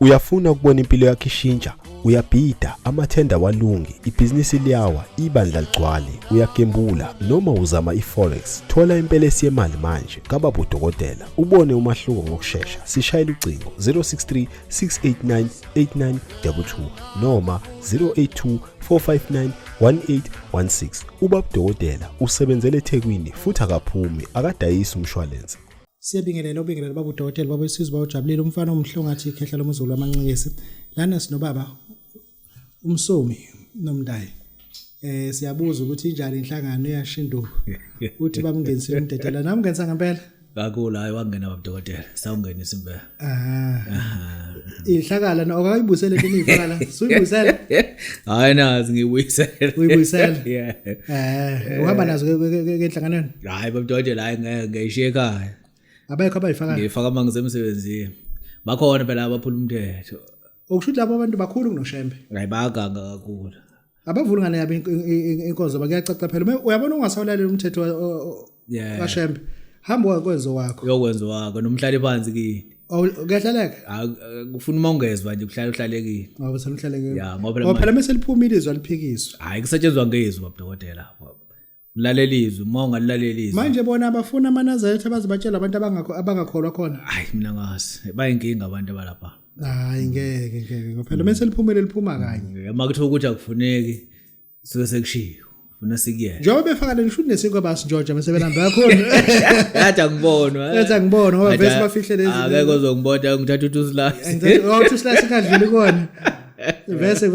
Uyafuna ukubona impilo yakho ishintsha, uyabhida, amathenda walungi, ibhizinisi liyawa, ibandla ligcwale, uyagembula noma uzama iForex. Thola impelesi yemali manje kababa udokotela. Ubone umahluko ngokusheshsha. Sishayela ucingo 063 689 8922 noma 082 459 1816. Ubaba udokotela usebenzele eThekwini futhi akaphumi, akadayisi umshwalense. Siyabingelela baba udokotela baba isizwe bawujabulile umfana omhlungu athi ikhehla lomzulu amancikisi lana sinobaba umsomi nomndayi siyabuza ukuthi injani inhlangano yashindu uthi bamngenisile umdedela nami ngenza ngempela kakula hayi wangena baba udokotela sawungenisa impela ihlakala na okayibusele into niyifakala suyibusela hayi nazi ngiyibuyisela uyibuyisela uhamba nazo ke enhlanganweni hayi baba udokotela hayi ngiyishiya ekhaya abayikho abayifaka ngifaka mangisemsebenzini bakhona phela abaphula umthetho okushuthi labo abantu bakhulu kunoshembe hayi bayaganga kakhulu abavulungane yabe inkonzo bakuyacaca phela uyabona ungasawulalela umthetho washembe hamba kwenzo wakho uyokwenza wakho nomhlali phansi kini kuyahlaleka kufuna mongezwa nje kuhlalekile ngoba seluhlaleke ya ngoba phela mase liphumile izwa liphikiswa hayi kusetshenzwa ngezwi baba udokotela lalelizwe uma ungalilalelizwe manje bona abafuna amanazethe abazibatshela abantu abangakholwa khona hayi mina ngazi bayinkinga abantu abalapha hayi ngeke phela mase liphumile liphuma kanye makuthiwa ukuthi akufuneki suke sekushiyo ufuna sikuyena njengoba befaka leshuthi nesikho basi George mase belamba yakhona yathi angibonwa ngoba vese bafihle lezi akeke uzongibona ngithatha uThusilasi uThusilasi kadluli kona vese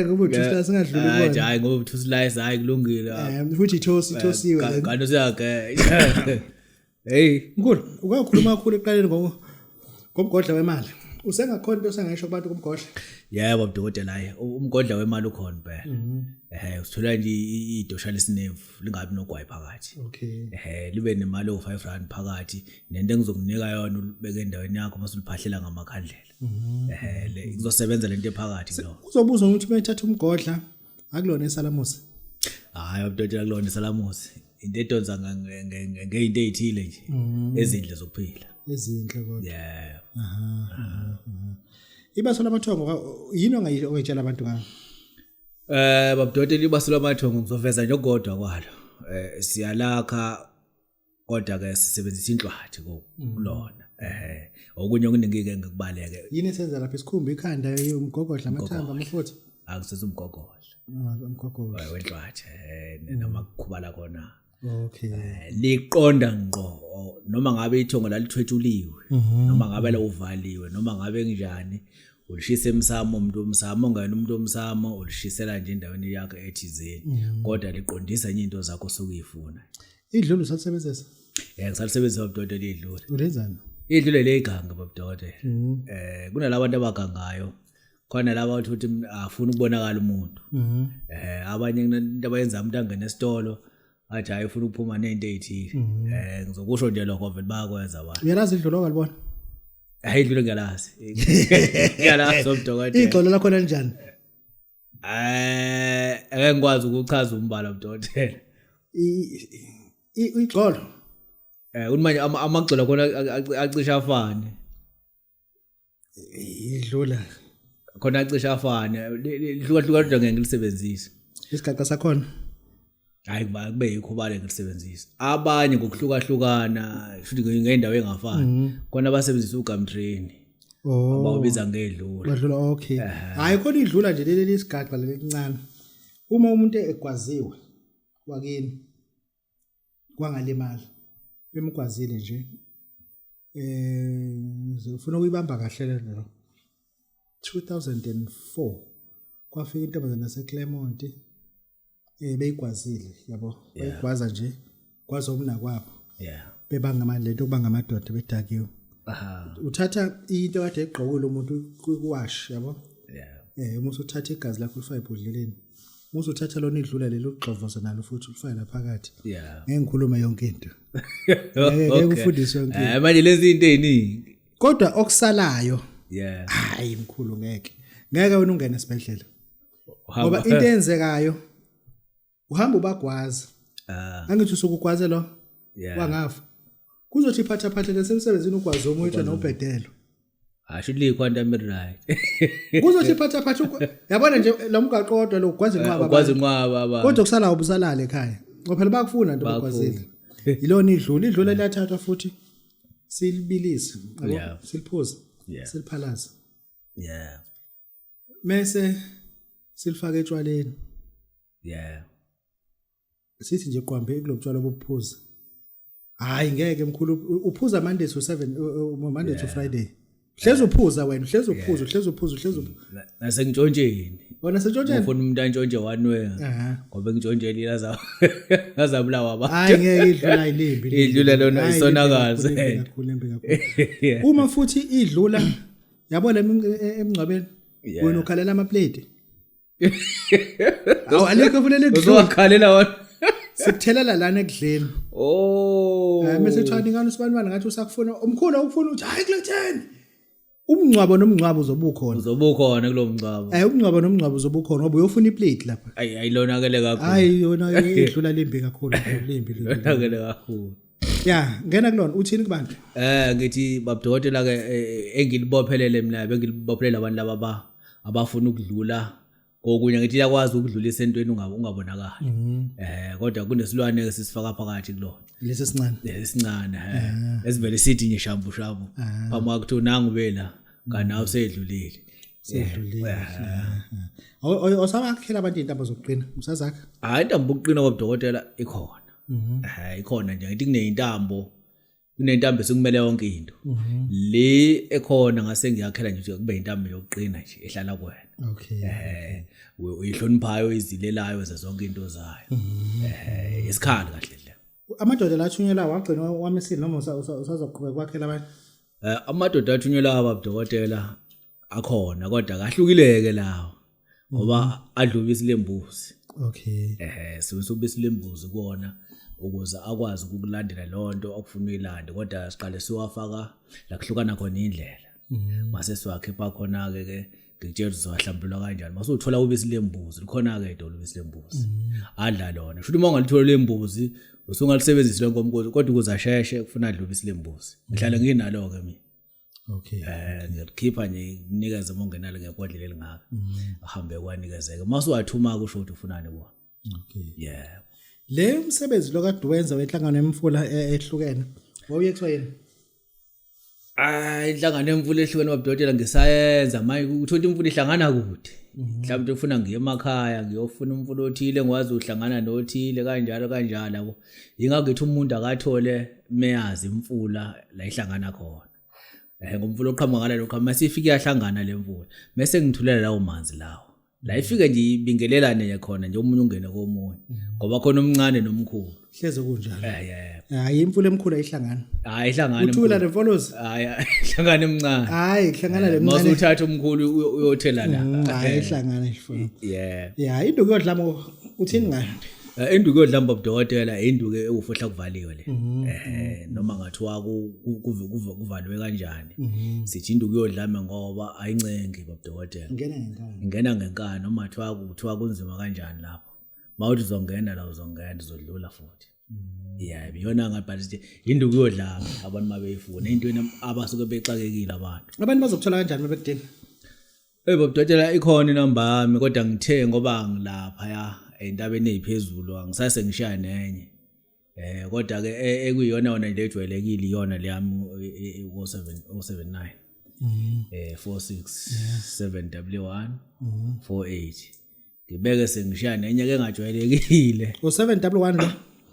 kuba uThusilasi ngadluli kona hayi ngoba uThusilasi hayi kulungile futhi ithosiwe kanti siyake hey ngikho ukakhuluma kakhulu eqaleni ngomgodla wemali usengakhona into sengasho kubantu kumgodla yebo udokotela hayi umgodla wemali ukhona phela usithola nje idosha lesinevu lingabi nogwayi phakathi okay libe nemali o5 phakathi nento engizokunika yona ubeke endaweni yakho mase uliphahlela ngamakhandlela le kuzosebenza lento ephakathi lo uzobuza ukuthi uyithatha umgodla akulona esalamusi hayi udokotela kulona esalamusi into edonsa ngeinto ezithile nje ezindle zokuphila ezinhle kodwa yeah ibaso lamathongo yini ongayitshela abantu ngayo babudokotela ibaso lamathongo ngizoveza nje ogodwa kwalo siyalakha kodwa ke sisebenzisa inhlwathi kulona okunye okuningi ngikubaleke yini esenza lapha isikhumba ikhanda umgogodla amathanga amafutha akusese umgogodla umgogodla wenhlwathi namakhubala khona okay liqonda ngqo noma ngabe ithongo lalithwethuliwe noma ngabe la uvaliwe noma ngabe njani ulishisa emsamo umuntu omsamo ongena umuntu omsamo ulishisela nje endaweni yakhe ethizeni kodwa liqondisa enye into zakho sokuyifuna idlulu usalisebenzisa ngisalisebenzisa ubudokotela idlulu ulenzani idlulu leiganga babudokotela kunalabantu abagangayo khona laba ukuthi afuna ukubonakala umuntu abanye into abayenza umuntu angena esitolo athi hayi ufuna ukuphuma nento ezithile ngizokusho nje lokho vele bayakwenza abantu uyalazi idlulu okalibona hayi idlulu ngiyalazi ngiyalazi ubudokotela igxolo lakho kanjani ake ngikwazi ukuchaza umbala ubudokotela igxolo manje amagxolo khona acisha afane idlula khona acisha afane lihluka kodwa ngeke ngilisebenzise isigaqa sakhona hayi kube yikho bale ngilisebenzisa abanye ngokuhlukahlukana futhi ngendawo engafani khona abasebenzisa uGumtrain abawubiza ngedlula badlula okay hayi khona idlula nje leli isigaqa lelincane uma umuntu egwaziwe wakini kwangalimali bemgwazile nje ufuna ukuyibamba kahle lelo 2004 kwafika intombazana yaseClermont beyigwazile yabo bayigwaza nje kwazo umna kwabo bebanga amandla into kubanga amadoda bedakiwe uthatha into kade egqokile umuntu kuwash yabo umuntu uthatha igazi lakho ulifake ebhodleleni umuntu uthatha lona idlula lelo ugxovoza nalo futhi ulifake la phakathi ngeke ngikhuluma yonke into ngeke ufundiswe yonke into manje lezi into eziningi kodwa okusalayo hayi mkhulu ngeke wena ungene esibhedlela ngoba into eyenzekayo uhamba ubagwaza angithi usukugwaze lo wangafa kuzothi phatha lesemsebenzini ukwazi umuntu nobhedelo asho li-quantum right kuzothi phatha yabona nje lo mgaqo kodwa lo ukwazi inqaba ukwazi inqaba kodwa kusala ubusalala ekhaya ngoba phela bakufuna nto bakwazile yilona idlula liyathathwa futhi silibilise yabo siliphuza siliphalaza mase silifaka etshwaleni sithi nje qwambe kulobutshwala bobuphuza hayi ngeke mkhulu uphuza Monday to 7 Monday to Friday hleze uphuza wena hleze uphuza nasentshontsheni wona sentshontsheni ufuna umuntu antshontshe wanwe ngoba ngitshontsheli lazabulawa abantu hayi ngeke idlula ilimbi idlula lona isonakazi kakhulu uma futhi idlula yabona emngcwabeni wena ukhalela amaplate awu alikho funele uzokhalela wona sikuthelela lana ekudleni mase thani ngani usibanibani ngathi usakufuna umkhulu ukufuna uthi hayi kuletheni umngcwabo nomngcwabo uzobukhona kulo mngcwabo umngcwabo nomngcwabo uzobukhona ngoba uyofuna iplate lapha ayilonakele kakhulu hayi yona idlula limbi kakhulu limbi lonakele kakhulu ngena kulona uthini kubantu ngithi babudokotela ke engilibophelele mina bengilibophelele abantu laba abafuna ukudlula kokunye ngithi yakwazi ukudlulisa entweni ungabonakala kodwa kunesilwane ke sisifaka phakathi kulona lesi sincane esivele sithi nje shambu phama kuthi nangu bela kana usedlulile osabakhela abantu intambo zokuqina usazakha hayi intambo yokuqina kwabudokotela ikhona ikhona nje ngithi kunentambo esikumele yonke into le ekhona ngase ngiyakhela nje ukuthi kube intambo yokuqina nje ehlala kuwena uyihloniphayo izilelayo zonke into zayo isikhali kahle le amadoda lathunyelwa wagcina wamesini noma usazoqhubeka kwakhela abantu amadoda athunyelwa abadokotela akhona kodwa kahlukileke lawo ngoba adlubisa lembuzi subisa lembuzi kuona ukuze akwazi ukulandela lonto okufuna uyilande kodwa siqale siwafaka la kuhlukana khona indlela mase siwakhipha khona ke ngitshela uzohlambulwa kanjani mase uthola ubisi lembuzi likhona ke idolo ubisi lembuzi adla lona futhi uma ungalithola lembuzi usungalisebenzisa lenkomkosi kodwa ukuze asheshe kufuna adla ubisi lembuzi ngihlala nginalo ke mina ngikhipha nje kunikeza mongenalo ngebhodlela elingaka ahambe kwanikezeke mase uyathuma kusho ukuthi ufunani bona le umsebenzi lo kade wenza wenhlangano emfula ehlukene wawuyethwa yini inhlangano emfula ehlukene babudokotela ngisayenza manje uthola imfula ihlangana kude mhlawumbe ufuna ngiye emakhaya ngiyofuna umfula othile ngwazi uhlangana nothile kanjalo yabo ingakuthi umuntu akathole meyazi imfula la ihlangana khona ngomfula oqhamuka ngala lokho masifike yahlangana le mfula bese ngithulela lawo manzi lawo la ifike nje ibingelelane khona nje umunye ungene komunye ngoba khona omncane nomkhulu hleze kunjalo hayi imfula emkhulu ayihlangana ihlangana uthula le follows ihlangana emncane ihlangana le mncane mase uthatha umkhulu uyothela la ihlangana ifuna induku yodlamo uthini ngayo induku yodlamba budokotela induku ewufohla kuvaliwe le noma ngathiwa kuvaliwe kanjani sithi induku yodlame ngoba ayincengi babudokotela ingena ngenkani noma kuthiwa kunzima kanjani lapho mawuthi uzongena la uzongena uzodlula futhi biyona ngapha induku yodlame abantu mabeyifuna into abasuke bexakekile abantu bazokuthola kanjani mabekudinga babudokotela ikhona inamba yami kodwa ngithe ngoba ngilapha entabeni eziphezulu angisase ngishaya nenye kodwa ke ekuyiyona yona nje ejwayelekile iyona le yami o79 467W1 48 ngibeke sengishaya nenye ke engajwayelekile o7W1 lo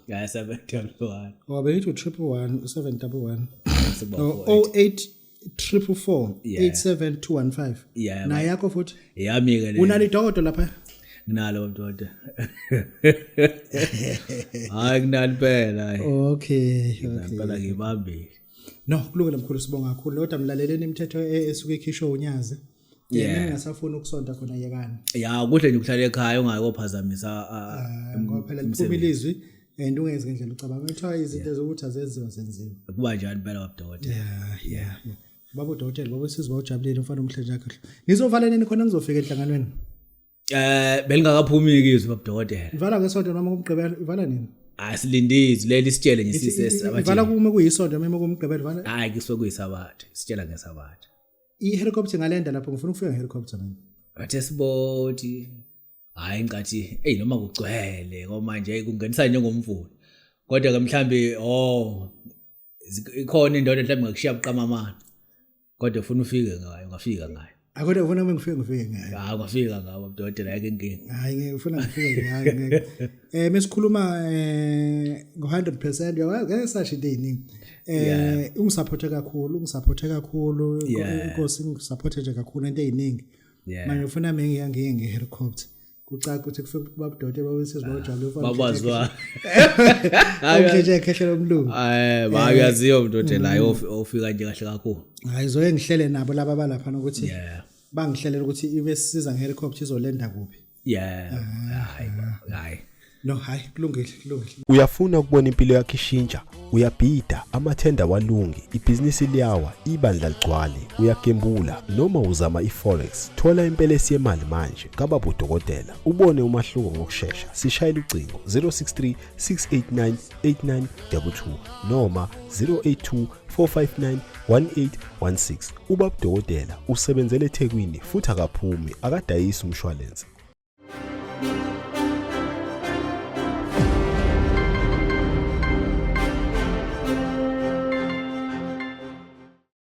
7W1 wabe yithi 111 7W1 08 444 87215 na yakho futhi yami ke le unali dokodo lapha nginalo mntoda hayi kunali phela phela ngibambile no kulungile mkhulu sibonga kakhulu kodwa mlaleleni imithetho esuke ikhishwe unyazi ningasafuna ukusonta khona yekani kuhle nje ukuhlala ekhaya ungayophazamisa ngoba phela liphuma ilizwi and ungenzi ngendlela ucabanga ethiwa izinto ezokuthi azenziwa zenziwa kuba njani phela babudokotela baba udokotela baba sizwa ujabulile ufana umhlenja wakhe nizovala nini khona ngizofika enhlanganweni belingakaphumi izwi babudokotela ivala ngesonto noma kumgqibelo ivala nini asilindizi leli sitshele nje ivala kume kuyisonto noma kumgqibelo ivala kusuke kuyisabatha sitshela ngesabatha I-helicopter ngalenda lapho ngifuna ukufika nge-helicopter mina. Athe siboti. Hayi ngathi noma kugcwele manje kungenisa njengomfuni. Kodwa ke mhlambi ikhona indoda mhlambi ngakushiya buqamamana. Kodwa ufuna ufike ngayo, ungafika ngayo. Akodwa ufuna ngifike ngayo. Hayi ungafika ngayo udokotela yake inkinga. Hayi ngifuna ngifike ngayo ngeke. Mesikhuluma ngo100% yazi sashi into eziningi. Ungisupporte kakhulu, inkosi ngisupport nje kakhulu into eziningi. Manje ufuna mina ngiyangiye ngehelicopter. Kucaka ukuthi kufike babudokotela babesizibajalo ufana. Babazwa. Awujeje ekhehlela omlungu. Bayaziyo udokotela ofika nje kahle kakhulu. Hayi zoye ngihlele nabo laba balapha ukuthi bangihlelela ukuthi ibe sisiza ngehelicopter izolenda kuphi. Hayi. No hayi kulungile. Uyafuna ukubona impilo yakho ishintsha, uyabhida, amathenda walungi, ibhizinisi liyawa, ibandla ligcwale, uyagembula noma uzama iforex. Thola impelesi yemali manje kababa udokotela. Ubone umahluko ngokusheshsha. Sishayela ucingo 063 689 8922 noma 082 459 1816. Ubaba udokotela usebenzele eThekwini futhi akaphumi, akadayisi umshwalense.